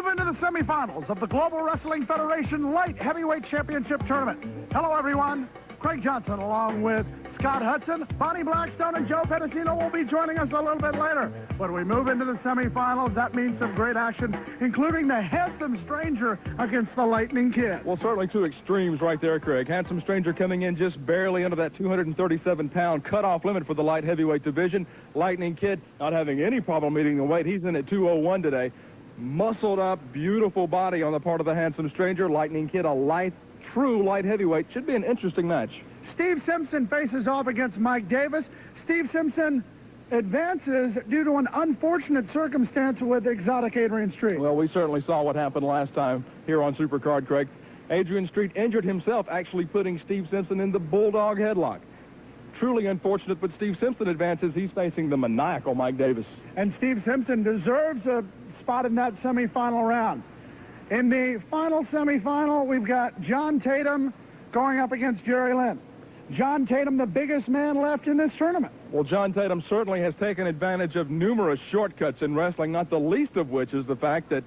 move into the semifinals of the Global Wrestling Federation Light Heavyweight Championship Tournament. Hello, everyone. Craig Johnson, along with Scott Hudson, Bonnie Blackstone, and Joe Pedicino will be joining us a little bit later. When we move into the semifinals, that means some great action, including the Handsome Stranger against the Lightning Kid. Well, certainly two extremes right there, Craig. Handsome Stranger coming in just barely under that 237-pound cutoff limit for the light heavyweight division. Lightning Kid not having any problem meeting the weight. He's in at 201 today. Muscled up, beautiful body on the part of the Handsome Stranger. Lightning Kid, a true light heavyweight. Should be an interesting match. Steve Simpson faces off against Mike Davis. Steve Simpson advances due to an unfortunate circumstance with Exotic Adrian Street. Well, we certainly saw what happened last time here on Supercard, Craig. Adrian Street injured himself, actually putting Steve Simpson in the Bulldog headlock. Truly unfortunate, but Steve Simpson advances. He's facing the maniacal Mike Davis. And Steve Simpson deserves a spot in that semifinal round. In the final semifinal, we've got John Tatum going up against Jerry Lynn. John Tatum, the biggest man left in this tournament. Well, John Tatum certainly has taken advantage of numerous shortcuts in wrestling, not the least of which is the fact that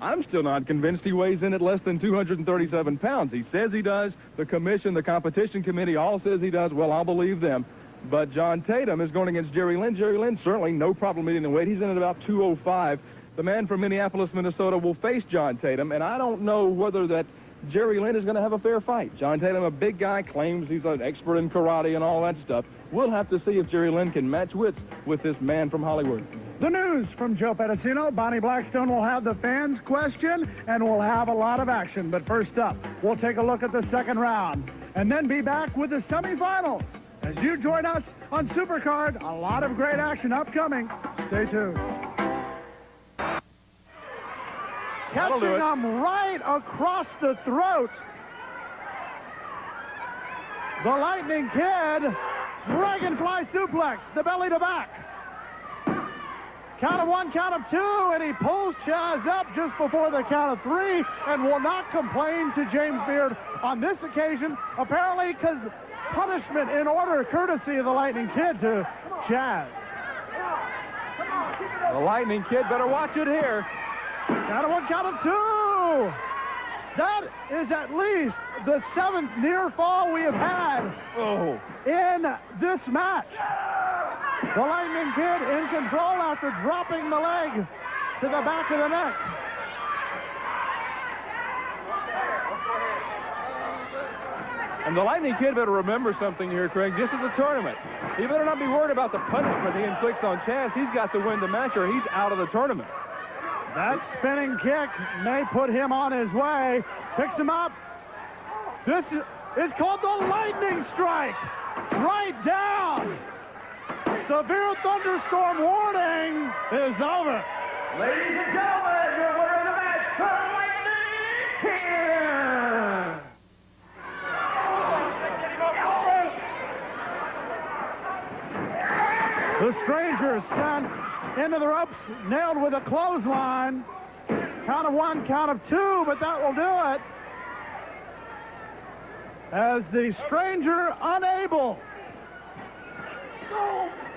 I'm still not convinced he weighs in at less than 237 pounds. He says he does. The commission, the competition committee all says he does. Well, I'll believe them. But John Tatum is going against Jerry Lynn. Jerry Lynn certainly no problem meeting the weight. He's in at about 205. The man from Minneapolis, Minnesota will face John Tatum, and I don't know whether that Jerry Lynn is going to have a fair fight. John Tatum, a big guy, claims he's an expert in karate and all that stuff. We'll have to see if Jerry Lynn can match wits with this man from Hollywood. The news from Joe Pedicino. Bonnie Blackstone will have the fans question, and we'll have a lot of action. But first up, we'll take a look at the second round, and then be back with the semifinals. As you join us on Supercard, a lot of great action upcoming. Stay tuned. Catching him right across the throat. The Lightning Kid, Dragonfly suplex, the belly to back. Count of one, count of two, and he pulls Chaz up just before the count of three and will not complain to James Beard on this occasion, apparently because punishment in order, courtesy of the Lightning Kid to Chaz. The Lightning Kid better watch it here. Count of one, count of two. That is at least the 7th near fall we have had in this match. The Lightning Kid in control after dropping the leg to the back of the neck. And the Lightning Kid better remember something here, Craig. This is a tournament. He better not be worried about the punishment he inflicts on Chaz. He's got to win the match or he's out of the tournament. That spinning kick may put him on his way. Picks him up. This is called the lightning strike. Right down. Severe thunderstorm warning is over. Ladies and gentlemen, you're winning the match for Lightning Kid. The Stranger sent into the ropes, nailed with a clothesline. Count of one, count of two, but that will do it. As the Stranger unable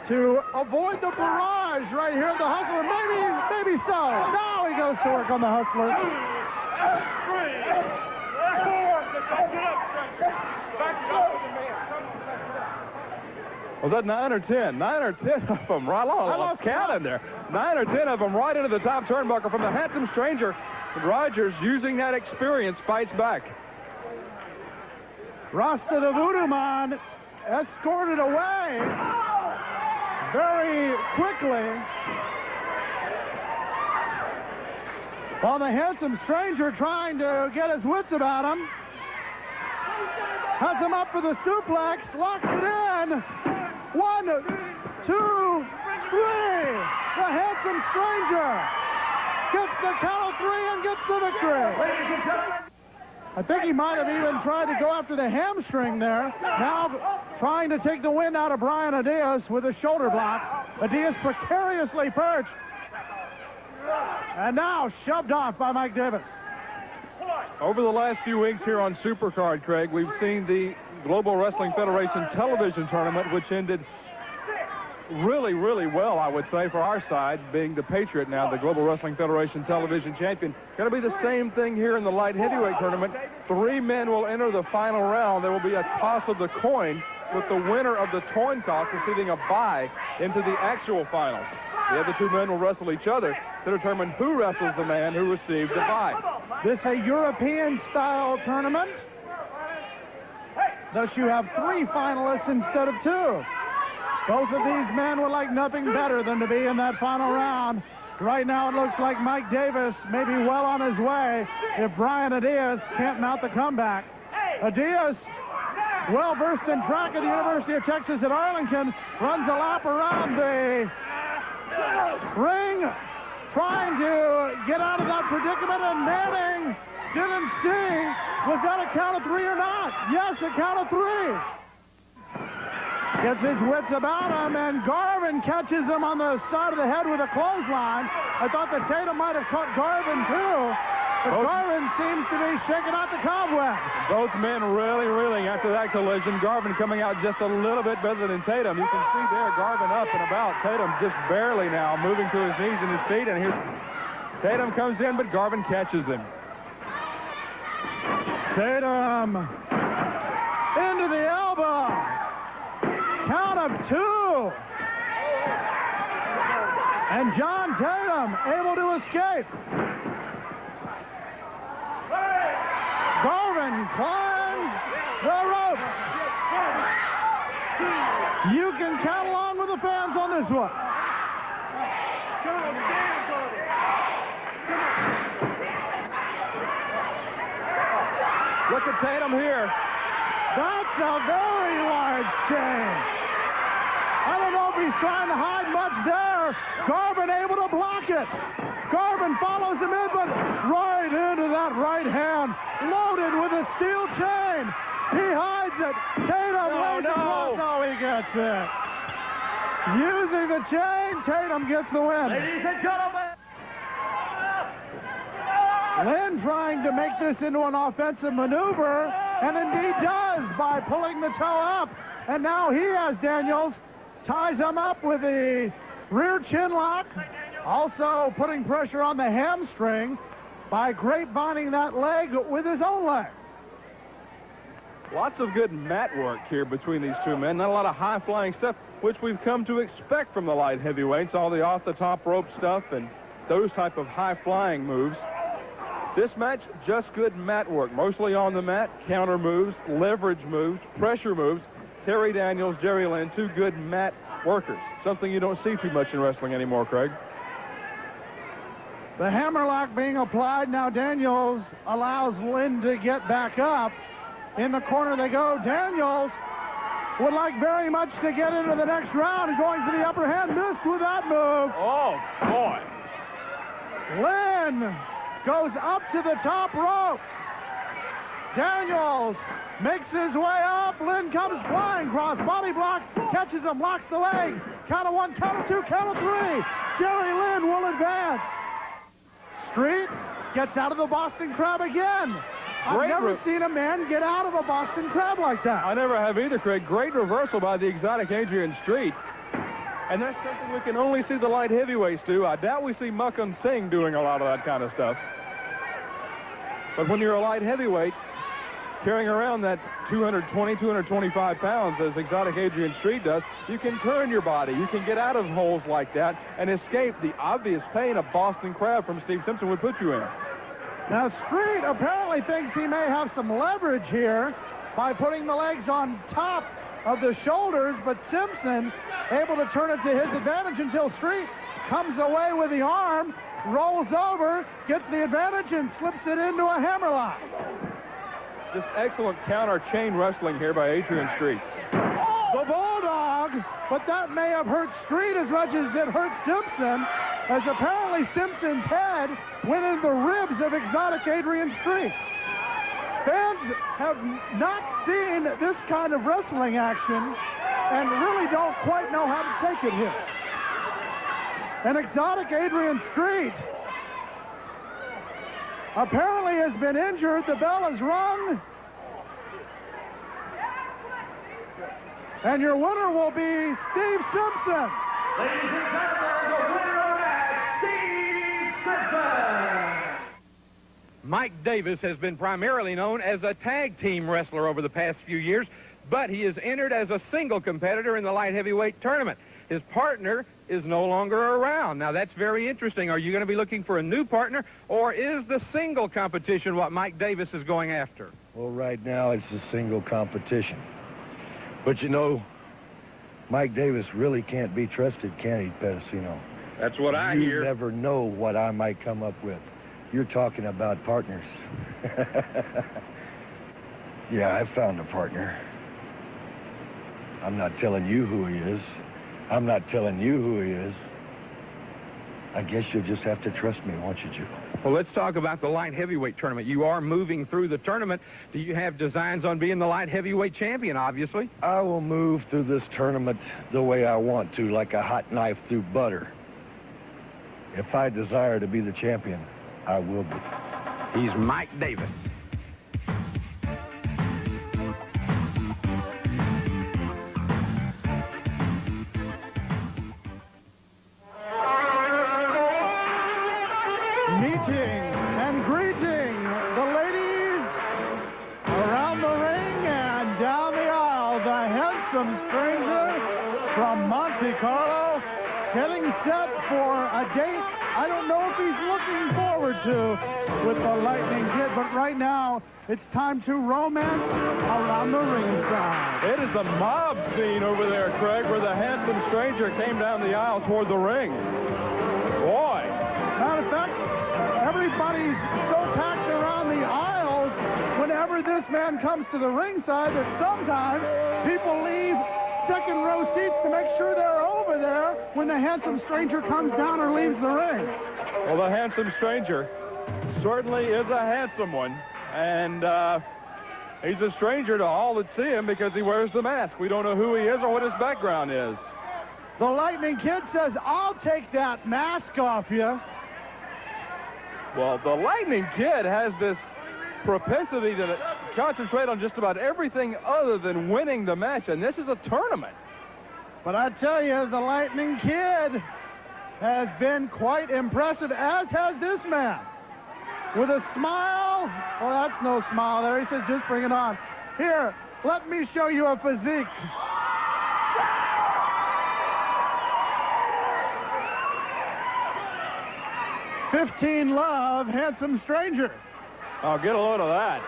to avoid the barrage right here, the Hustler, maybe so. Now he goes to work on the Hustler. 3, 4, Was that 9 or 10? 9 or 10 of them right along. I lost count in there. 9 or 10 of them right into the top turnbuckle from the Handsome Stranger. And Rogers, using that experience, fights back. Rasta the Voodoo Man escorted away very quickly. While the Handsome Stranger trying to get his wits about him. Has him up for the suplex, locks it in. 1, 2, 3. The Handsome Stranger gets the count of 3 and gets the victory. I think he might have even tried to go after the hamstring there. Now trying to take the wind out of Brian Adias with his shoulder blocks. Adias precariously perched. And now shoved off by Mike Davis. Over the last few weeks here on Supercard, Craig, we've seen the Global Wrestling Federation television tournament, which ended really, really well, I would say, for our side, being the Patriot now, the Global Wrestling Federation television champion. Going to be the same thing here in the light heavyweight tournament. 3 men will enter the final round. There will be a toss of the coin, with the winner of the coin toss receiving a bye into the actual finals. The other 2 men will wrestle each other to determine who wrestles the man who received the bye. This is a European-style tournament. Thus, you have 3 finalists instead of 2. Both of these men would like nothing better than to be in that final round. Right now, it looks like Mike Davis may be well on his way if Brian Adias can't mount the comeback. Adias, well versed in track at the University of Texas at Arlington, runs a lap around the ring, trying to get out of that predicament, and Manning didn't see. Was that a count of 3 or not? Yes, a count of 3. Gets his wits about him, and Garvin catches him on the side of the head with a clothesline. I thought that Tatum might have caught Garvin too, but Garvin seems to be shaking out the cobwebs. Both men really reeling after that collision. Garvin coming out just a little bit better than Tatum. You can see there Garvin up and about. Tatum just barely now moving to his knees and his feet, and here's Tatum comes in, but Garvin catches him. Tatum into the elbow. Count of 2. And John Tatum able to escape. Garvin climbs the ropes. You can count along with the fans on this one. Look at Tatum here. That's a very large change. I don't know if he's trying to hide much there. Garvin able to block it. Garvin follows him in, but right into that right hand, loaded with a steel chain. He hides it. Tatum lays it close. Oh, he gets it. Using the chain, Tatum gets the win. Ladies and gentlemen. Lynn trying to make this into an offensive maneuver, and indeed does by pulling the toe up. And now he has Daniels, ties him up with the rear chin lock, also putting pressure on the hamstring by grapevining that leg with his own leg. Lots of good mat work here between these 2 men. Not a lot of high-flying stuff, which we've come to expect from the light heavyweights, all the off-the-top rope stuff and those type of high-flying moves. This match, just good mat work, mostly on the mat, counter moves, leverage moves, pressure moves. Terry Daniels, Jerry Lynn, 2 good mat workers, something you don't see too much in wrestling anymore, Craig. The hammerlock being applied. Now Daniels allows Lynn to get back up. In the corner they go. Daniels would like very much to get into the next round, and going for the upper hand, missed with that move. Oh, boy. Lynn goes up to the top rope. Daniels makes his way up. Lynn comes flying across. Body block. Catches him. Locks the leg. Count of 1, count of 2, count of 3. Jerry Lynn will advance. Street gets out of the Boston Crab again. I've never seen a man get out of a Boston Crab like that. I never have either, Craig. Great reversal by the exotic Adrian Street. And that's something we can only see the light heavyweights do. I doubt we see Mukund Singh doing a lot of that kind of stuff. But when you're a light heavyweight, carrying around that 220, 225 pounds, as exotic Adrian Street does, you can turn your body. You can get out of holes like that and escape the obvious pain a Boston Crab from Steve Simpson would put you in. Now, Street apparently thinks he may have some leverage here by putting the legs on top of the shoulders, but Simpson able to turn it to his advantage until Street comes away with the arm, rolls over, gets the advantage, and slips it into a hammerlock. Just excellent counter chain wrestling here by Adrian Street. The Bulldog, but that may have hurt Street as much as it hurt Simpson, as apparently Simpson's head went in the ribs of exotic Adrian Street. Fans have not seen this kind of wrestling action and really don't quite know how to take it here. And exotic Adrian Street apparently has been injured. The bell is rung. And your winner will be Steve Simpson. Ladies and gentlemen, the winner of that, Steve Simpson. Mike Davis has been primarily known as a tag team wrestler over the past few years, but he is entered as a single competitor in the light heavyweight tournament. His partner is no longer around. Now, that's very interesting. Are you going to be looking for a new partner, or is the single competition what Mike Davis is going after? Well, right now it's a single competition. But, you know, Mike Davis really can't be trusted, can he, Pedicino? That's what I You hear. never know what I might come up with. You're talking about partners. Yeah, I found a partner. I'm not telling you who he is. I'm not telling you who he is. I guess you'll just have to trust me, won't you, Joe? Well, let's talk about the light heavyweight tournament. You are moving through the tournament. Do you have designs on being the light heavyweight champion, obviously? I will move through this tournament the way I want to, like a hot knife through butter. If I desire to be the champion, I will be. He's Mike Davis. Meeting and greeting the ladies around the ring and down the aisle. The handsome stranger from Monte Carlo getting set for a date I don't know if he's looking forward to with the Lightning Kid, but right now it's time to romance around the ringside. It is a mob scene over there, Craig, where the handsome stranger came down the aisle toward the ring. Boy. Matter of fact, everybody's so packed around the aisles whenever this man comes to the ringside that sometimes people leave second row seats to make sure they're over there when the handsome stranger comes down or leaves the ring. Well, the handsome stranger certainly is a handsome one, and he's a stranger to all that see him because he wears the mask. We don't know who he is or what his background is. The Lightning Kid says, "I'll take that mask off you." Well, the Lightning Kid has this propensity to concentrate on just about everything other than winning the match, and this is a tournament. But I tell you, the Lightning Kid has been quite impressive, as has this man. With a smile, well, that's no smile there. He says, just bring it on. Here, let me show you a physique. $15 love, handsome stranger. Oh, get a load of that.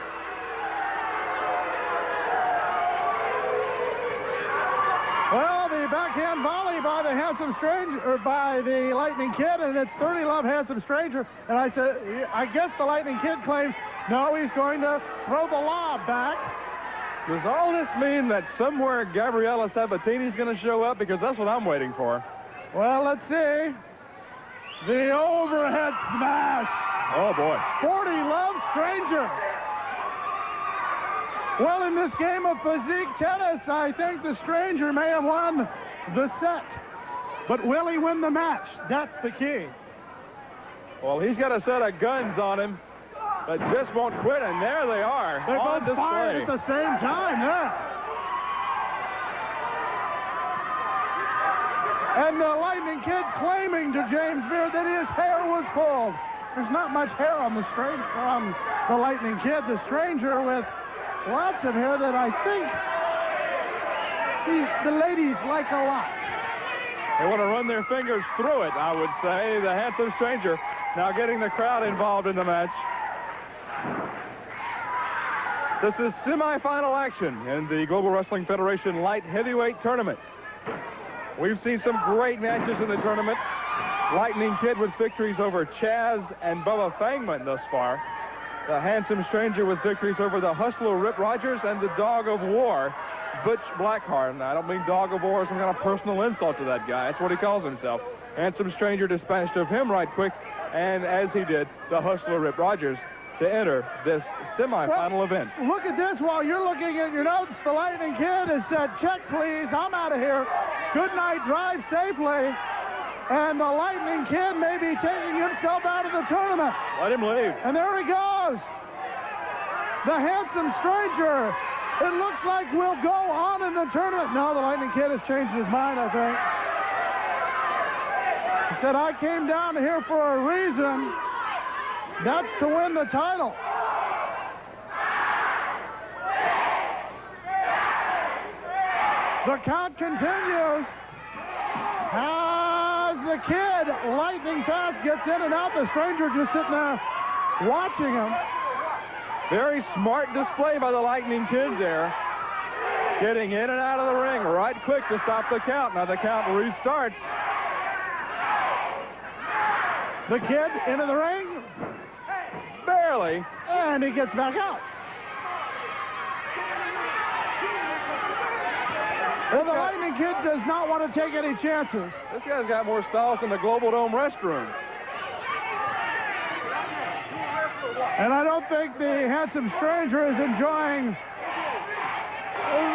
Well, the backhand volley by the handsome stranger, or by the Lightning Kid, and it's 30 love, handsome stranger. And I said, I guess the Lightning Kid claims, no, he's going to throw the lob back. Does all this mean that somewhere Gabriella Sabatini's going to show up? Because that's what I'm waiting for. Well, let's see. The overhead smash. Oh, boy. 40 love, stranger. Well, in this game of physique tennis, I think the stranger may have won the set. But will he win the match? That's the key. Well, he's got a set of guns on him that just won't quit, and there they are. They're on both fired display. at the same time, yeah. And the Lightning Kid claiming to James Beard that his hair was pulled. There's not much hair on the Lightning Kid, the stranger with lots of hair that I think the ladies like a lot. They want to run their fingers through it, I would say. The handsome stranger now getting the crowd involved in the match. This is semifinal action in the Global Wrestling Federation Light Heavyweight Tournament. We've seen some great matches in the tournament. Lightning Kid with victories over Chaz and Bubba Fangman thus far. The handsome stranger with victories over the Hustler Rip Rogers and the Dog of War, Butch Blackheart. And I don't mean Dog of War as some kind of personal insult to that guy. That's what he calls himself. Handsome stranger dispatched of him right quick, and as he did, the Hustler Rip Rogers to enter this semifinal event. Look at this while you're looking at your notes. The Lightning Kid has said, check, please. I'm out of here. Good night. Drive safely. And the Lightning Kid may be taking himself out of the tournament. Let him leave. And there he goes. The handsome stranger It looks like we'll go on in the tournament. No, the Lightning Kid has changed his mind, I think. He said, I came down here for a reason. That's to win the title. The count continues as the Kid, lightning fast, gets in and out. The Stranger just sitting there watching him. Very smart display by the Lightning Kid there. Getting in and out of the ring right quick to stop the count. Now the count restarts. The Kid into the ring. Barely. And he gets back out. And the Lightning Kid does not want to take any chances. This guy's got more styles than the Global Dome restroom. And I don't think the handsome Stranger is enjoying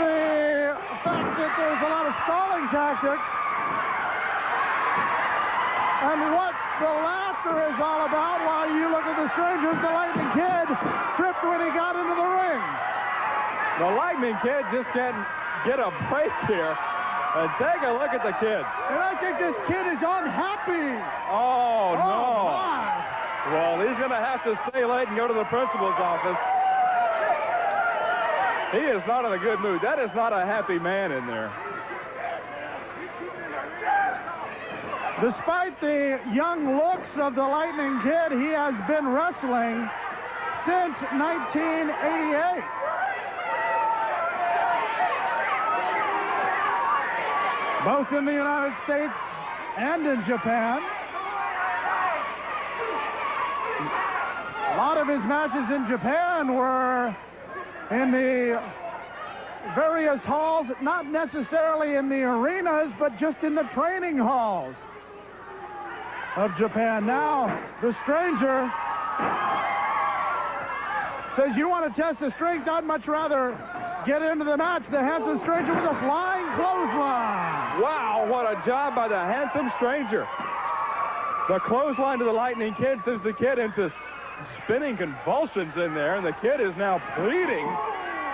the fact that there's a lot of stalling tactics. And what the laughter is all about while you look at the Stranger, the Lightning Kid tripped when he got into the ring. The Lightning Kid just can't get a break here. And take a look at the Kid. And I think this Kid is unhappy. Oh, no. My. Well, he's going to have to stay late and go to the principal's office. He is not in a good mood. That is not a happy man in there. Despite the young looks of the Lightning Kid, he has been wrestling since 1988. Both in the United States and in Japan. A lot of his matches in Japan were in the various halls, not necessarily in the arenas, but just in the training halls of Japan. Now, the Stranger says, you want to test the strength? I'd much rather get into the match. The handsome Stranger with a flying clothesline. Wow, what a job by the handsome Stranger. The clothesline to the Lightning Kid sends the Kid into spinning convulsions in there, and the Kid is now pleading,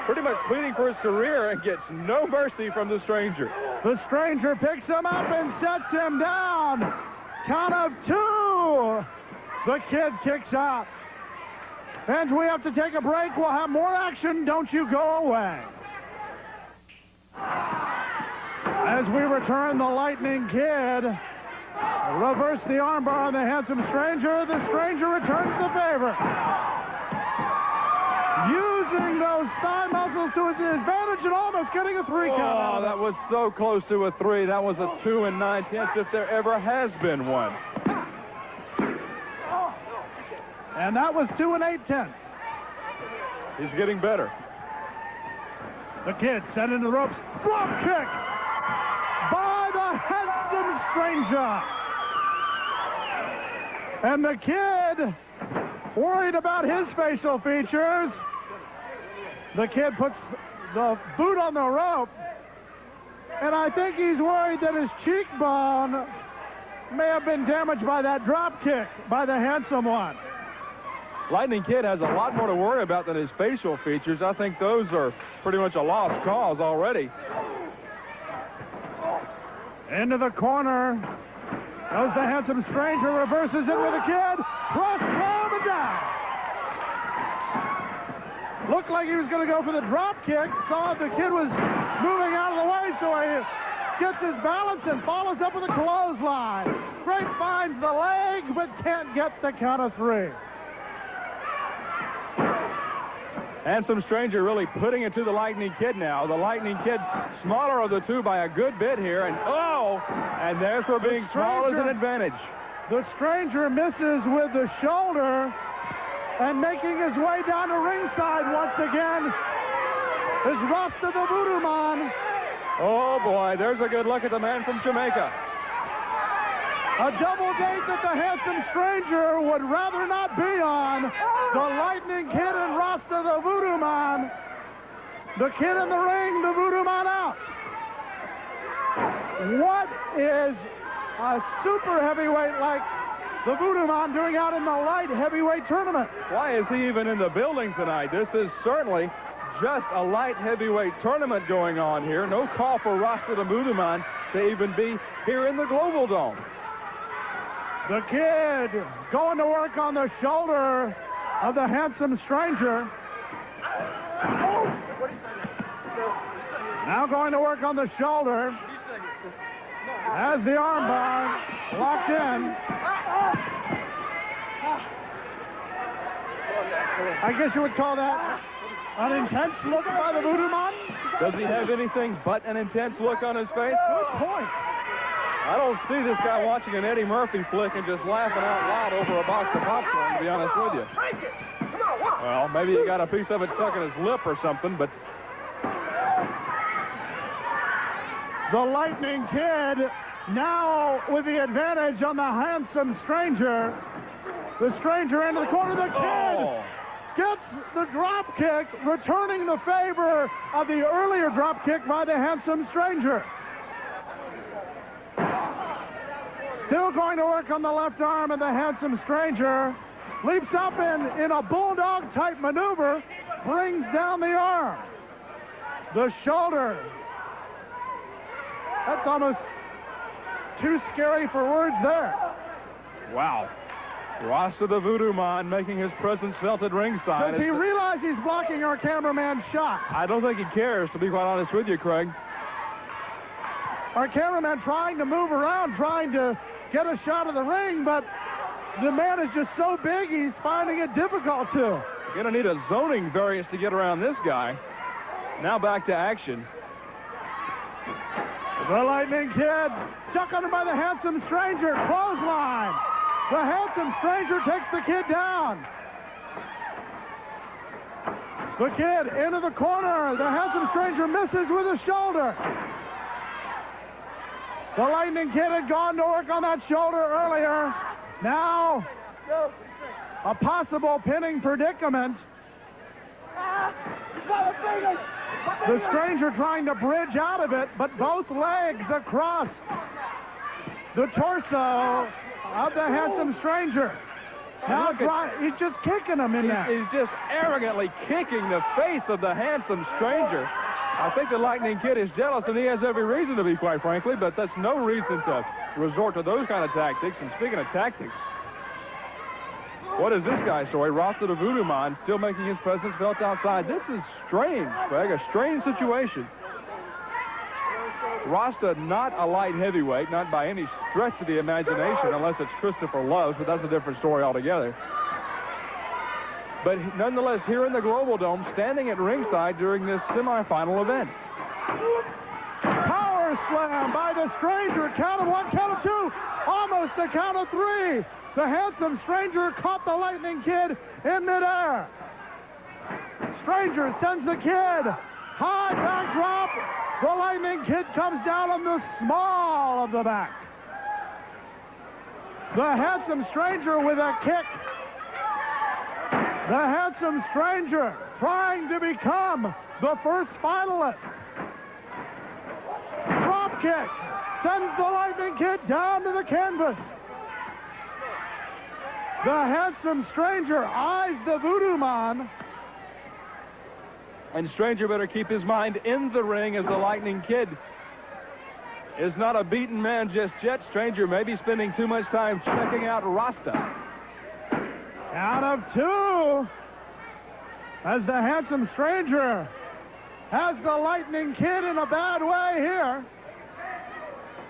pretty much pleading for his career, and gets no mercy from the Stranger. The Stranger picks him up and sets him down. Count of 2. The Kid kicks out. Fans, we have to take a break. We'll have more action. Don't you go away. As we return, the Lightning Kid reverse the armbar on the handsome Stranger. The Stranger returns the favor. Using those thigh muscles to his advantage and almost getting a 3 count. Oh, that was so close to a 3. That was a 2 9/10 if there ever has been one. And that was 2 8/10. He's getting better. The Kid set into the ropes. Drop kick by the handsome Stranger. And the Kid, worried about his facial features, the Kid puts the boot on the rope. And I think he's worried that his cheekbone may have been damaged by that drop kick by the handsome one. Lightning Kid has a lot more to worry about than his facial features. I think those are pretty much a lost cause already. Into the corner goes the handsome Stranger, reverses it with the Kid. Cross slam and down. Looked like he was going to go for the drop kick. Saw the Kid was moving out of the way, so he gets his balance and follows up with a clothesline. Great finds the leg, but can't get the count of 3. Handsome Stranger really putting it to the Lightning Kid now. The Lightning Kid's smaller of the two by a good bit here. And there's where being small is an advantage. The Stranger misses with the shoulder, and making his way down to ringside once again is Rasta the Voodoo Man. Oh, boy, there's a good look at the man from Jamaica. A double date that the handsome Stranger would rather not be on. The Lightning Kid and Rasta the Voodoo Man. The Kid in the ring, the Voodoo Man out. What is a super heavyweight like the Voodoo Man doing out in the light heavyweight tournament? Why is he even in the building tonight? This is certainly just a light heavyweight tournament going on here. No call for Rasta the Voodoo-Man to even be here in the Global Dome. The Kid going to work on the shoulder of the handsome stranger. Now going to work on the shoulder. Has the armbar locked in. I guess you would call that an intense look by the Voodoo-Man. Does he have anything but an intense look on his face? Good point. I don't see this guy watching an Eddie Murphy flick and just laughing out loud over a box of popcorn, to be honest with you. Well, maybe he got a piece of it stuck in his lip or something, but... The Lightning Kid now with the advantage on the handsome stranger. The stranger into the corner. The Kid gets the drop kick, returning the favor of the earlier drop kick by the handsome stranger. Still going to work on the left arm, and the handsome stranger leaps up in a bulldog-type maneuver, brings down the arm. The shoulder. That's almost too scary for words there. Wow. Rasta the Voodoo-Man making his presence felt at ringside. Does he realize he's blocking our cameraman's shot? I don't think he cares, to be quite honest with you, Craig. Our cameraman trying to move around, trying to get a shot of the ring, but the man is just so big, he's finding it difficult to. You're going to need a zoning variance to get around this guy. Now back to action. The Lightning Kid stuck under by the handsome stranger. Clothesline. The handsome stranger takes the Kid down. The Kid into the corner. The handsome stranger misses with a shoulder. The Lightning Kid had gone to work on that shoulder earlier. Now, a possible pinning predicament. The stranger trying to bridge out of it, but both legs across the torso of the handsome stranger. Now he's just kicking him in that. He's just arrogantly kicking the face of the handsome stranger. I think the Lightning Kid is jealous, and he has every reason to be, quite frankly, but that's no reason to resort to those kind of tactics. And speaking of tactics, what is this guy's story? Rasta the Voodoo-Man still making his presence felt outside. This is strange, Greg, a strange situation. Rasta not a light heavyweight, not by any stretch of the imagination, unless it's Christopher Love's, but that's a different story altogether. But nonetheless, here in the Global Dome, standing at ringside during this semifinal event. Power slam by the stranger. Count of one, count of two, almost a count of three. The handsome stranger caught the Lightning Kid in midair. Stranger sends the Kid. High back drop. The Lightning Kid comes down on the small of the back. The handsome stranger with a kick. The handsome stranger trying to become the first finalist. Drop kick sends the Lightning Kid down to the canvas. The handsome stranger eyes the Voodoo-Man. And Stranger better keep his mind in the ring, as the Lightning Kid is not a beaten man just yet. Stranger may be spending too much time checking out Rasta. Count of two. As the handsome stranger has the Lightning Kid in a bad way here.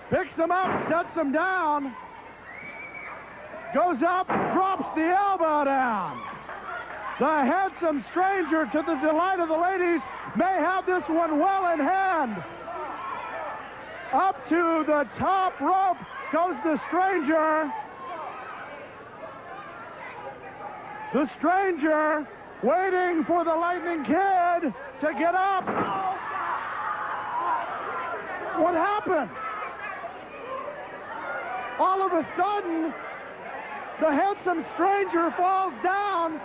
Picks him up, sets him down. Goes up, drops the elbow down. The handsome stranger, to the delight of the ladies, may have this one well in hand. Up to the top rope goes the stranger. The stranger waiting for the Lightning Kid to get up. What happened? All of a sudden, the handsome stranger falls down.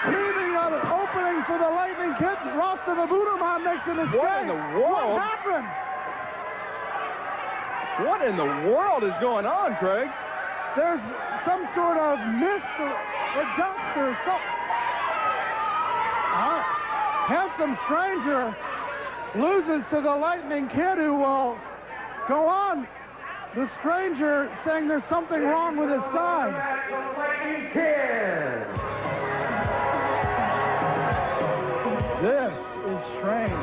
Leaving an opening for the Lightning Kid. Rasta the Voodoo-Man makes an escape. What in the world? What happened? What in the world is going on, Craig? there's some sort of mist or dust or something. Handsome Stranger loses to the Lightning Kid, who will go on. The Stranger saying there's something wrong with his side. Lightning Kid. This is strange.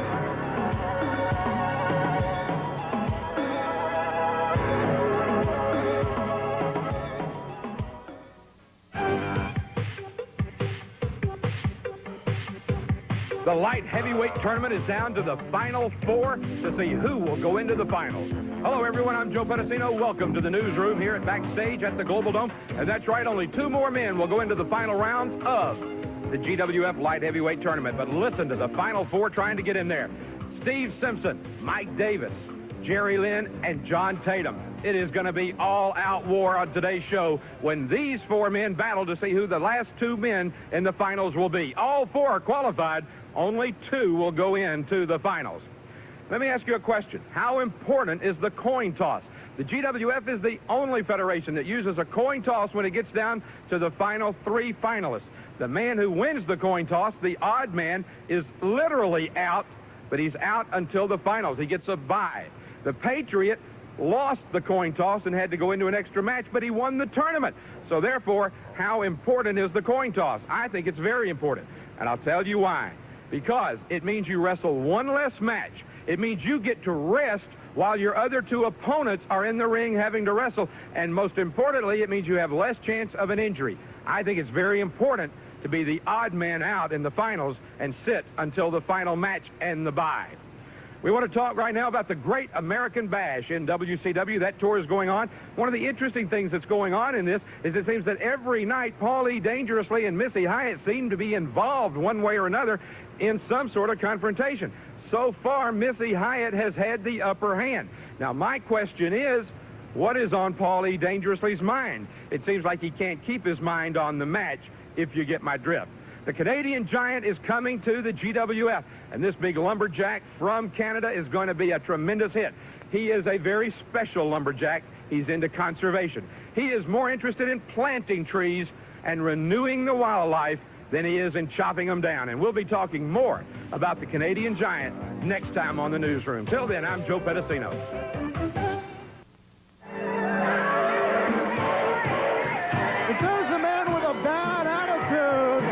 The light heavyweight tournament is down to the final four to see who will go into the finals. Hello, everyone. I'm Joe Pedicino. Welcome to the newsroom here at Backstage at the Global Dome. And that's right, only 2 more men will go into the final rounds of the GWF light heavyweight tournament. But listen to the final 4 trying to get in there. Steve Simpson, Mike Davis, Jerry Lynn, and John Tatum. It is going to be all-out war on today's show when these 4 men battle to see who the last 2 men in the finals will be. All 4 are qualified. Only 2 will go into the finals. Let me ask you a question. How important is the coin toss? The GWF is the only federation that uses a coin toss when it gets down to the final 3 finalists. The man who wins the coin toss, the odd man, is literally out, but he's out until the finals. He gets a bye. The Patriot lost the coin toss and had to go into an extra match, but he won the tournament. So therefore, how important is the coin toss? I think it's very important, and I'll tell you why. Because it means you wrestle 1 less match. It means you get to rest while your other 2 opponents are in the ring having to wrestle. And most importantly, it means you have less chance of an injury. I think it's very important to be the odd man out in the finals and sit until the final match and the bye. We want to talk right now about the Great American Bash in WCW. That tour is going on. One of the interesting things that's going on in this is it seems that every night Paulie Dangerously and Missy Hyatt seem to be involved one way or another in some sort of confrontation. So far, Missy Hyatt has had the upper hand. Now, my question is, what is on Paulie Dangerously's mind? It seems like he can't keep his mind on the match, if you get my drift. The Canadian Giant is coming to the GWF, and this big lumberjack from Canada is going to be a tremendous hit. He is a very special lumberjack. He's into conservation. He is more interested in planting trees and renewing the wildlife than he is in chopping them down. And we'll be talking more about the Canadian Giant next time on the newsroom. Till then, I'm Joe Pedicino. If there's a man with a bad attitude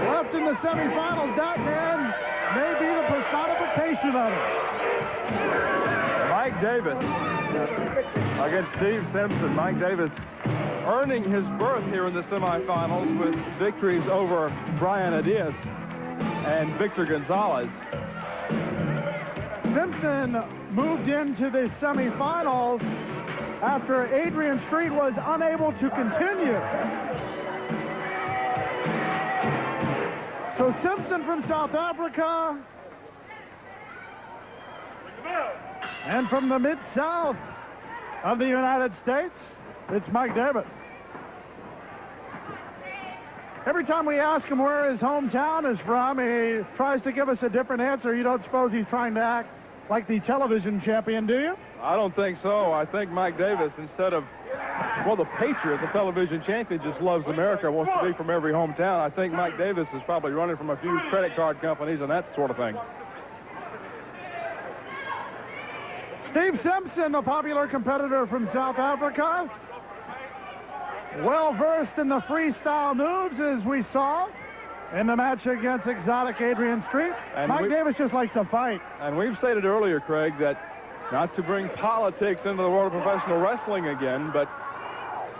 left in the semifinals, that man may be the personification of it. Mike Davis against Steve Simpson. Mike Davis earning his berth here in the semifinals with victories over Brian Adias and Victor Gonzalez. Simpson moved into the semifinals after Adrian Street was unable to continue. So Simpson from South Africa and from the Mid-South of the United States, it's Mike Davis. Every time we ask him where his hometown is from, he tries to give us a different answer. You don't suppose he's trying to act like the television champion, do you? I don't think so. I think Mike Davis, instead of, well, the Patriot, the television champion, just loves America, wants to be from every hometown. I think Mike Davis is probably running from a few credit card companies and that sort of thing. Steve Simpson, a popular competitor from South Africa. Well-versed in the freestyle moves, as we saw in the match against exotic Adrian Street. And Mike Davis just likes to fight. And we've stated earlier, Craig, that not to bring politics into the world of professional wrestling again, but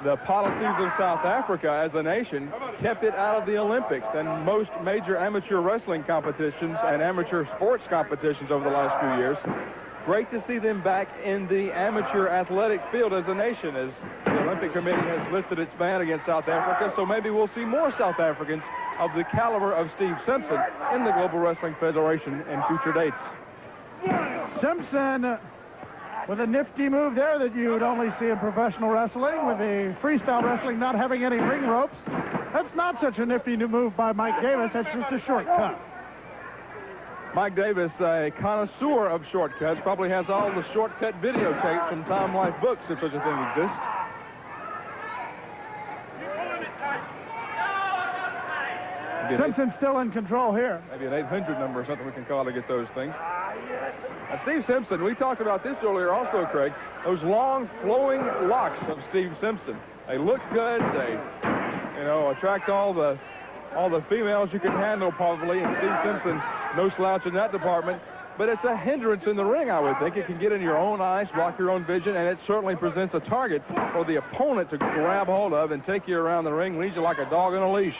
the policies of South Africa as a nation kept it out of the Olympics and most major amateur wrestling competitions and amateur sports competitions over the last few years. Great to see them back in the amateur athletic field as a nation, as the Olympic Committee has lifted its ban against South Africa. So maybe we'll see more South Africans of the caliber of Steve Simpson in the Global Wrestling Federation in future dates. Simpson with a nifty move there that you would only see in professional wrestling, with the freestyle wrestling not having any ring ropes. That's not such a nifty new move by Mike Davis. That's just a shortcut. Mike Davis, a connoisseur of shortcuts, probably has all the shortcut videotapes from Time Life books, if such a thing exists. Simpson still in control here. Maybe an 800 number or something we can call to get those things. Now, Steve Simpson, we talked about this earlier also, Craig. Those long, flowing locks of Steve Simpson. They look good. They, attract all the females you can handle probably. And Steve Simpson, no slouch in that department. But it's a hindrance in the ring, I would think. It can get in your own eyes, block your own vision, and it certainly presents a target for the opponent to grab hold of and take you around the ring, lead you like a dog on a leash.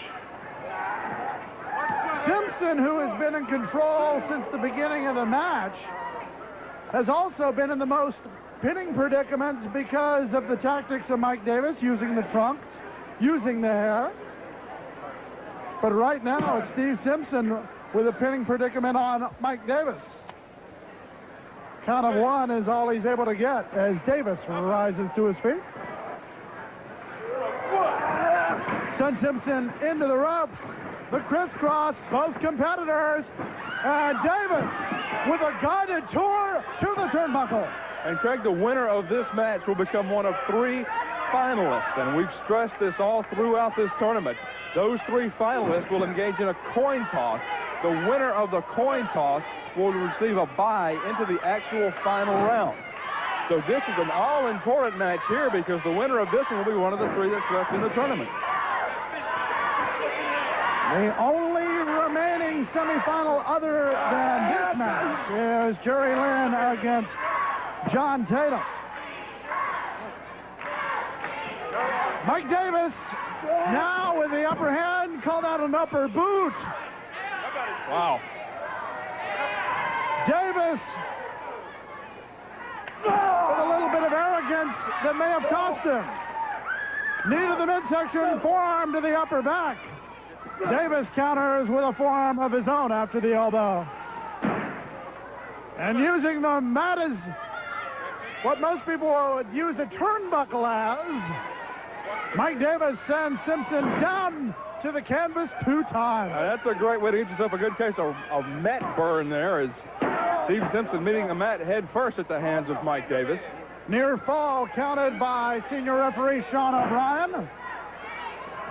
Simpson, who has been in control since the beginning of the match, has also been in the most pinning predicaments because of the tactics of Mike Davis, using the trunk, using the hair. But right now, it's Steve Simpson with a pinning predicament on Mike Davis. Count of one is all he's able to get as Davis rises to his feet. Sends Simpson into the ropes. The crisscross, both competitors. And Davis with a guided tour to the turnbuckle. And Craig, the winner of this match will become one of 3 finalists. And we've stressed this all throughout this tournament. Those 3 finalists will engage in a coin toss. The winner of the coin toss will receive a bye into the actual final round. So this is an all-important match here because the winner of this one will be one of the 3 that's left in the tournament. The only remaining semifinal other than this match is Jerry Lynn against John Tatum. Mike Davis now with the upper hand, called out an upper boot. Wow. Davis with a little bit of arrogance that may have cost him. Knee to the midsection, forearm to the upper back. Davis counters with a forearm of his own after the elbow. And using the mat as what most people would use a turnbuckle as, Mike Davis sends Simpson down to the canvas 2 times. That's a great way to get yourself a good case of mat burn there, as Steve Simpson meeting the mat head first at the hands of Mike Davis. Near fall counted by senior referee Sean O'Brien.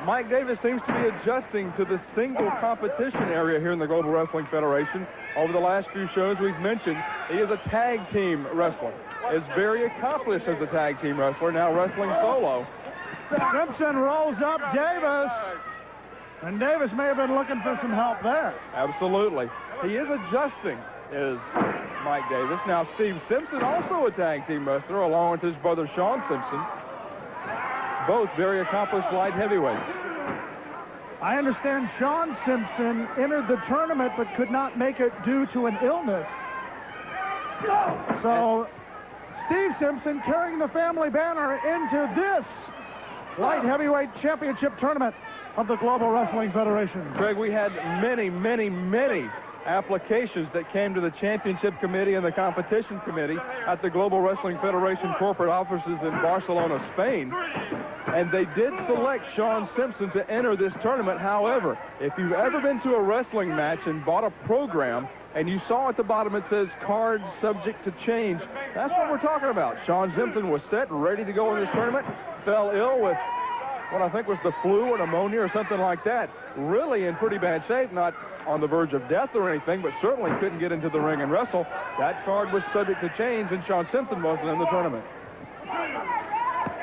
Mike Davis seems to be adjusting to the single competition area here in the Global Wrestling Federation. Over the last few shows we've mentioned, he is a tag team wrestler. Is very accomplished as a tag team wrestler, now wrestling solo. Simpson rolls up Davis, and Davis may have been looking for some help there. Absolutely. He is adjusting, is Mike Davis. Now, Steve Simpson, also a tag team wrestler, along with his brother Sean Simpson. Both very accomplished light heavyweights. I understand Sean Simpson entered the tournament but could not make it due to an illness. So, Steve Simpson carrying the family banner into this light heavyweight championship tournament of the Global Wrestling Federation. Craig, we had many, many, many applications that came to the championship committee and the competition committee at the Global Wrestling Federation corporate offices in Barcelona, Spain. And they did select Sean Simpson to enter this tournament. However, if you've ever been to a wrestling match and bought a program and you saw at the bottom it says cards subject to change, that's what we're talking about. Sean Simpson was set and ready to go in this tournament, fell ill with what I think was the flu or pneumonia or something like that. Really in pretty bad shape, not on the verge of death or anything, but certainly couldn't get into the ring and wrestle. That card was subject to change, and Sean Simpson wasn't in the tournament.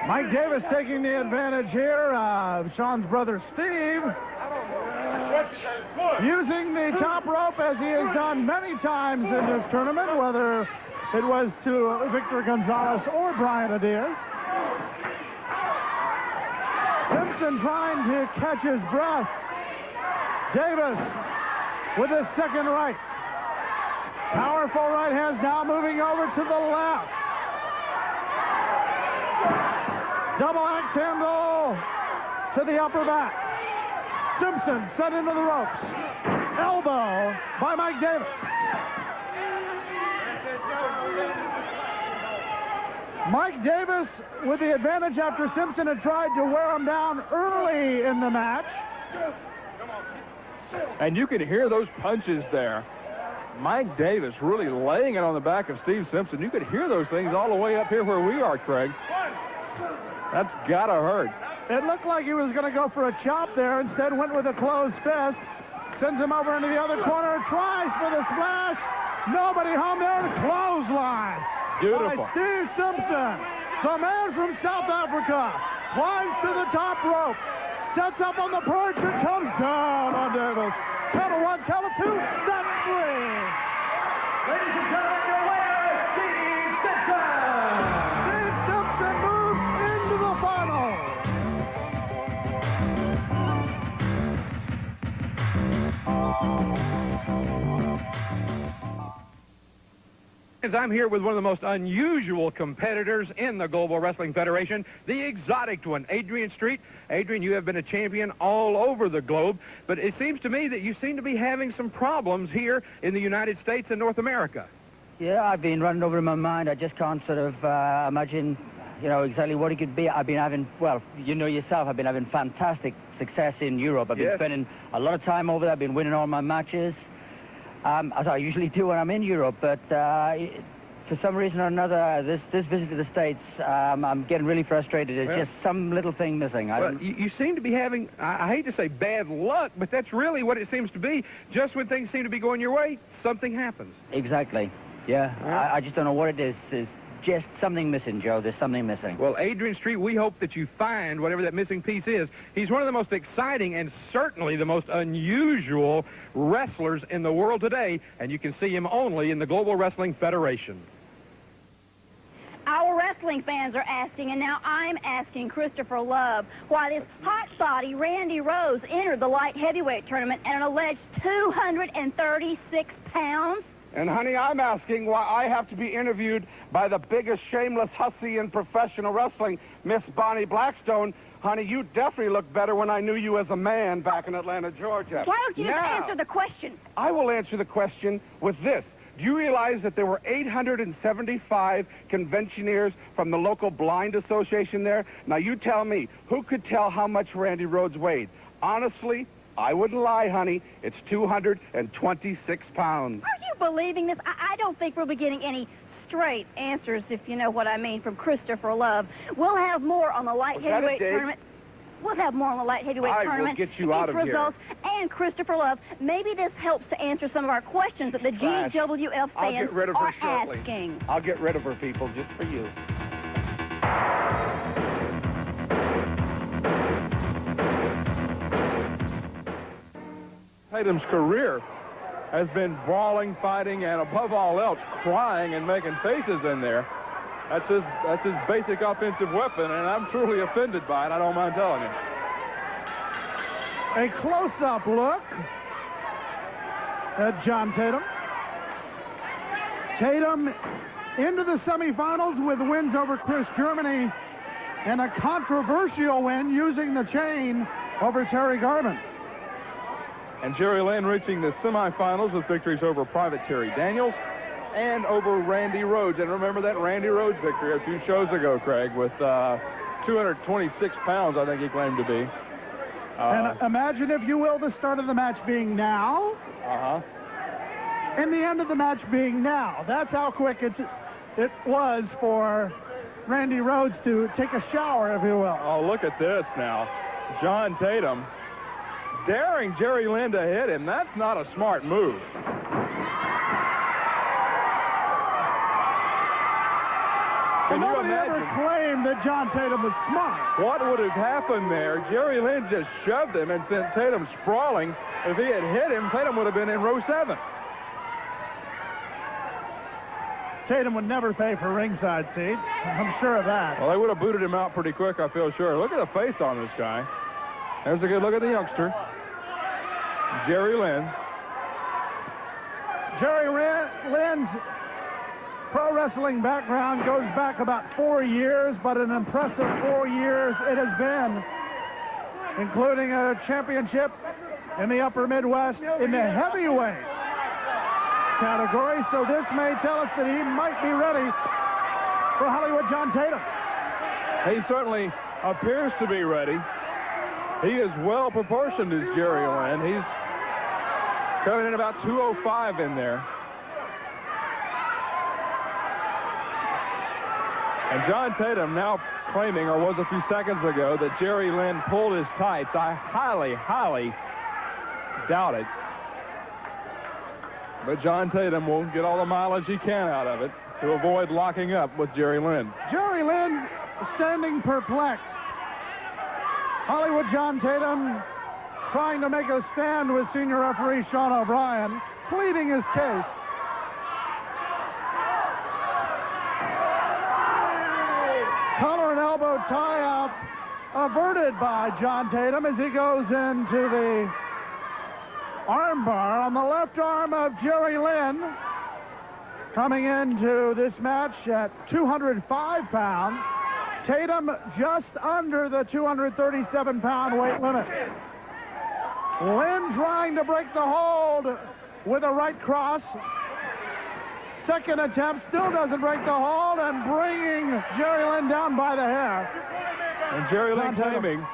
Mike Davis taking the advantage here of Sean's brother Steve. Using the top rope as he has done many times in this tournament, whether it was to Victor Gonzalez or Brian Diaz. Simpson trying to catch his breath. Davis with his second right. Powerful right hands now moving over to the left. Double axe handle to the upper back. Simpson set into the ropes. Elbow by Mike Davis. Mike Davis with the advantage after Simpson had tried to wear him down early in the match. And you can hear those punches there. Mike Davis really laying it on the back of Steve Simpson. You could hear those things all the way up here where we are, Craig. That's gotta hurt. It looked like he was going to go for a chop there. Instead went with a closed fist. Sends him over into the other corner. Tries for the splash. Nobody home there. Clothesline. Beautiful. By Steve Simpson. The man from South Africa. Climbs to the top rope. Sets up on the perch and comes down on Davis. Count of 1, count of 2. That's 3. Ladies and gentlemen, your winner, Steve Simpson. Steve Simpson moves into the final. I'm here with one of the most unusual competitors in the Global Wrestling Federation, the exotic one, Adrian Street. Adrian, you have been a champion all over the globe, but it seems to me that you seem to be having some problems here in the United States and North America. Yeah, I've been running over in my mind. I just can't sort of imagine, exactly what it could be. I've been having, well, you know yourself, I've been having fantastic success in Europe. I've been spending a lot of time over there. I've been winning all my matches. As I usually do when I'm in Europe, but for some reason or another, this visit to the States, I'm getting really frustrated. There's just some little thing missing. Well, you seem to be having, I hate to say bad luck, but that's really what it seems to be. Just when things seem to be going your way, something happens. Exactly. Yeah, I just don't know what it is. There's just something missing, Joe. There's something missing. Well, Adrian Street, we hope that you find whatever that missing piece is. He's one of the most exciting and certainly the most unusual wrestlers in the world today, and you can see him only in the Global Wrestling Federation. Our wrestling fans are asking, and now I'm asking Christopher Love, why this hot body Randy Rose entered the light heavyweight tournament at an alleged 236 pounds. And, honey, I'm asking why I have to be interviewed by the biggest shameless hussy in professional wrestling, Miss Bonnie Blackstone. Honey, you definitely look better when I knew you as a man back in Atlanta, Georgia. Why don't you just answer the question? I will answer the question with this. Do you realize that there were 875 conventioneers from the local blind association there? Now, you tell me, who could tell how much Randy Rhodes weighed? Honestly, I wouldn't lie, honey. It's 226 pounds. Are you believing this? I don't think we'll be getting any straight answers, if you know what I mean, from Christopher Love. We'll have more on the light heavyweight tournament. We'll have more on the light heavyweight tournament. I will get you out of here. Results and Christopher Love. Maybe this helps to answer some of our questions that the GWF fans are asking. I'll get rid of her, people, just for you. Tatum's career has been brawling, fighting, and above all else, crying and making faces in there. That's his basic offensive weapon, and I'm truly offended by it. I don't mind telling you. A close-up look at John Tatum. Tatum into the semifinals with wins over Chris Germany and a controversial win using the chain over Terry Garvin. And Jerry Lynn reaching the semifinals with victories over Private Terry Daniels and over Randy Rhodes. And remember that Randy Rhodes victory a few shows ago, Craig, with 226 pounds, I think he claimed to be. And imagine, if you will, the start of the match being now. And the end of the match being now. That's how quick it was for Randy Rhodes to take a shower, if you will. Oh, look at this now. John Tatum daring Jerry Lynn to hit him. That's not a smart move. Can you Nobody imagine? ever claimed that John Tatum was smart. What would have happened there? Jerry Lynn just shoved him and sent Tatum sprawling. If he had hit him, Tatum would have been in row 7. Tatum would never pay for ringside seats. I'm sure of that. Well, they would have booted him out pretty quick, I feel sure. Look at the face on this guy. There's a good look at the youngster. Jerry Lynn. Jerry Lynn's pro wrestling background goes back about 4 years, but an impressive 4 years it has been, including a championship in the upper Midwest in the heavyweight category. So this may tell us that he might be ready for Hollywood John Tatum. He certainly appears to be ready. He is well proportioned as Jerry Lynn. He's coming in about 205 in there. And John Tatum now claiming, or was a few seconds ago, that Jerry Lynn pulled his tights. I highly, highly doubt it. But John Tatum will get all the mileage he can out of it to avoid locking up with Jerry Lynn. Jerry Lynn standing perplexed. Hollywood John Tatum trying to make a stand with senior referee Sean O'Brien, pleading his case. Collar and elbow tie-up averted by John Tatum as he goes into the armbar on the left arm of Jerry Lynn. Coming into this match at 205 pounds. Tatum just under the 237-pound weight limit. Lynn trying to break the hold with a right cross. Second attempt, still doesn't break the hold, and bringing Jerry Lynn down by the hair. And Jerry Lynn claiming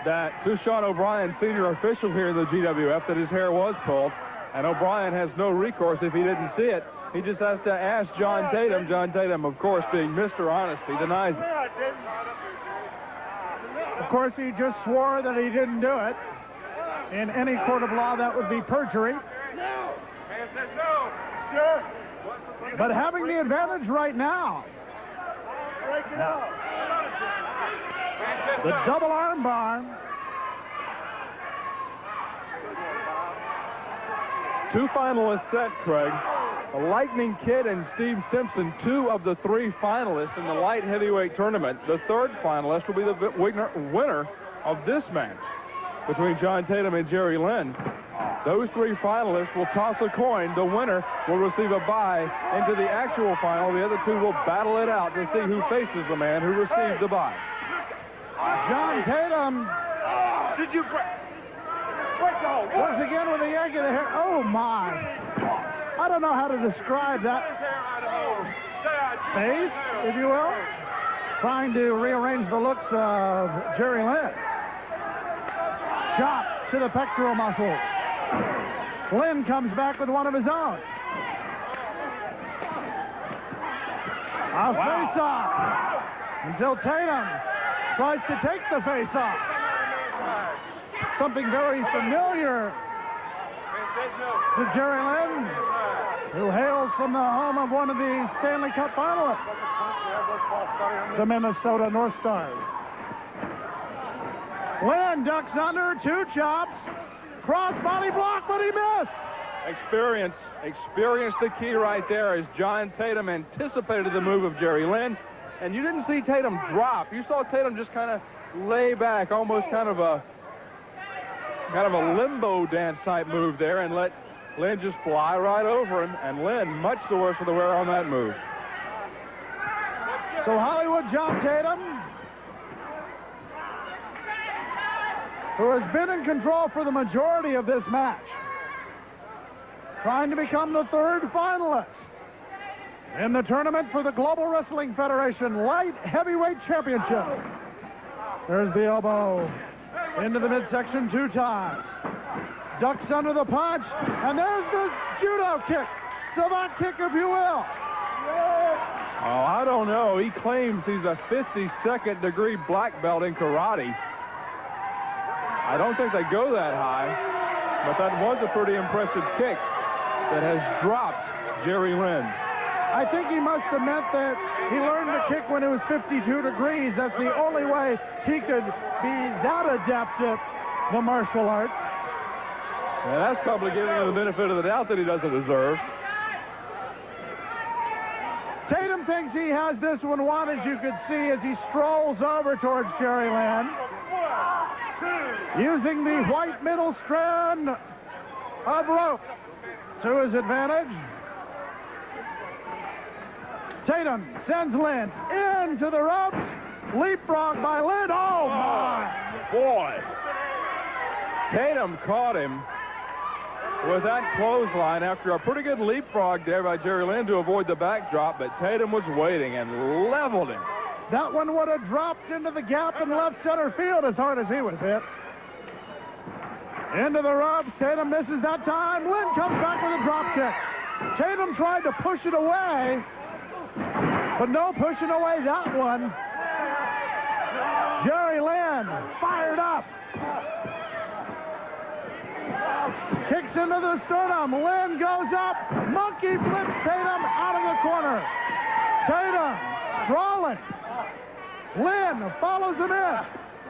that to Sean O'Brien, senior official here in the GWF, that his hair was pulled, and O'Brien has no recourse if he didn't see it. He just has to ask John Tatum. John Tatum, of course, being Mr. Honesty, denies it. Of course, he just swore that he didn't do it. In any court of law, that would be perjury. No. Man says no. Sure. But having the advantage right now. The double arm bar. Two finalists set, Craig. The Lightning Kid and Steve Simpson, two of the three finalists in the light heavyweight tournament. The third finalist will be the winner of this match between John Tatum and Jerry Lynn. Those three finalists will toss a coin. The winner will receive a bye into the actual final. The other two will battle it out to see who faces the man who receives the bye. John Tatum. Did you break the hole? Once again with a yank of the hair. Oh, my. I don't know how to describe that face, if you will. Trying to rearrange the looks of Jerry Lynn. Shot to the pectoral muscle. Lynn comes back with one of his own. A face-off until Tatum tries to take the face-off. Something very familiar to Jerry Lynn, who hails from the home of one of the Stanley Cup finalists, the Minnesota North Stars. Lynn ducks under, two chops, cross-body block, but he missed. Experience the key right there as John Tatum anticipated the move of Jerry Lynn, and you didn't see Tatum drop. You saw Tatum just kind of lay back, almost kind of a limbo dance type move there, and let Lynn just fly right over him, and Lynn much the worse for the wear on that move. So Hollywood John Tatum, who has been in control for the majority of this match, trying to become the third finalist in the tournament for the Global Wrestling Federation Light Heavyweight Championship. There's the elbow into the midsection two times. Ducks under the punch, and there's the judo kick, savant kick, if you will. Oh, I don't know. He claims he's a 52nd degree black belt in karate. I don't think they go that high, but that was a pretty impressive kick that has dropped Jerry Lynn. I think he must have meant that he learned to kick when it was 52 degrees. That's the only way he could be that adept at the martial arts. Yeah, that's probably giving him the benefit of the doubt that he doesn't deserve. Tatum thinks he has this one won, as you could see as he strolls over towards Jerry Lynn, using the white middle strand of rope to his advantage. Tatum sends Lynn into the ropes. Leapfrog by Lynn. Oh, my. Boy. Tatum caught him with that clothesline after a pretty good leapfrog there by Jerry Lynn to avoid the backdrop, but Tatum was waiting and leveled him. That one would have dropped into the gap in left center field as hard as he was hit. Into the ropes. Tatum misses that time. Lynn comes back with a drop kick. Tatum tried to push it away, but no pushing away that one. Jerry Lynn fired up. Kicks into the sternum. Lynn goes up. Monkey flips Tatum out of the corner. Tatum sprawling. Lynn follows him in.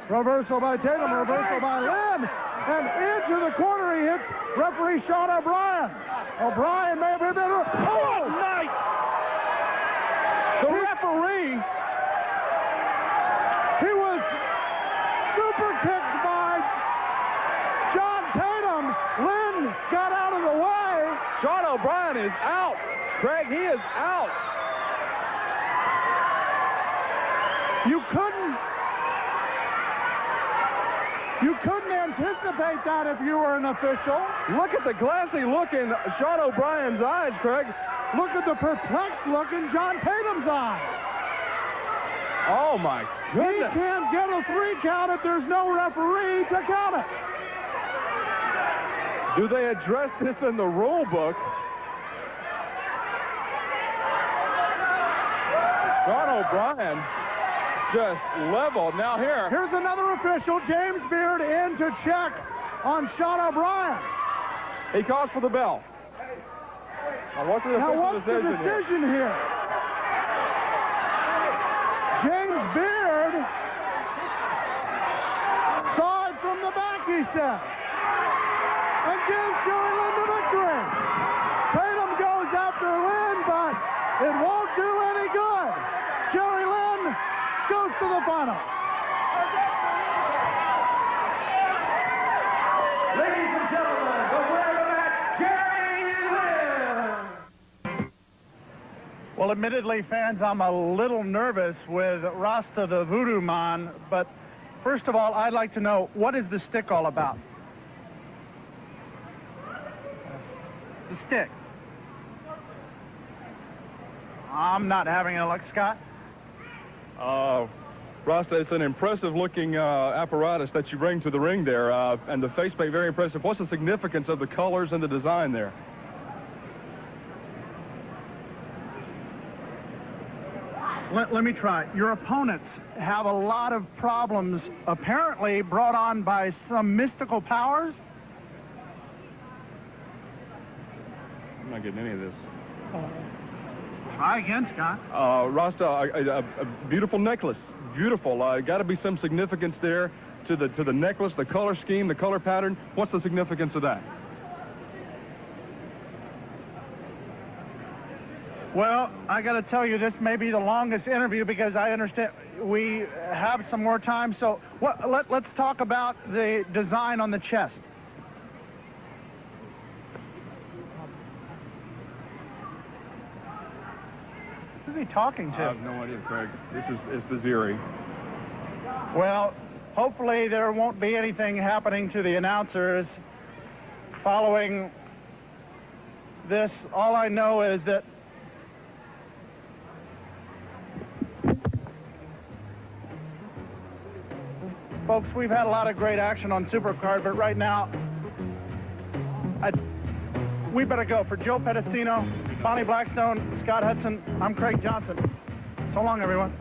Reversal by Tatum. Reversal by Lynn. And into the corner he hits referee Sean O'Brien. O'Brien may have been better. Oh, night! The referee, he was super kicked by John Tatum. Lynn got out of the way. Sean O'Brien is out. Craig, he is out. You couldn't anticipate that if you were an official. Look at the glassy look in Sean O'Brien's eyes, Craig. Look at the perplexed look in John Tatum's eyes. Oh, my goodness. He can't get a 3 count if there's no referee to count it. Do they address this in the rule book? Sean O'Brien just leveled. Now here's another official, James Beard, in to check on Sean O'Brien. He calls for the bell. Now what's the decision here? James Beard saw it from the back, he said, and gives Jerry Lynn the victory. Tatum goes after Lynn, but it won't do any good. Jerry Lynn goes to the finals. Ladies and gentlemen, the winner of the match, Jerry Lynn. Well, admittedly, fans, I'm a little nervous with Rasta the Voodoo Man, but first of all, I'd like to know, what is the stick all about? The stick. I'm not having a look, Scott. Rasta, it's an impressive-looking apparatus that you bring to the ring there, and the facepaint very impressive. What's the significance of the colors and the design there? Let me try. Your opponents have a lot of problems, apparently brought on by some mystical powers. I'm not getting any of this. Try again, Scott. Rasta, a beautiful necklace. Beautiful. Got to be some significance there to the necklace, the color scheme, the color pattern. What's the significance of that? Well, I got to tell you, this may be the longest interview because I understand we have some more time. So let's talk about the design on the chest. Who's he talking to? I have no idea, Craig. This is eerie. Well, hopefully there won't be anything happening to the announcers following this. All I know is that folks, we've had a lot of great action on Supercard, but right now, we better go. For Joe Pedicino, Bonnie Blackstone, Scott Hudson, I'm Craig Johnson. So long, everyone.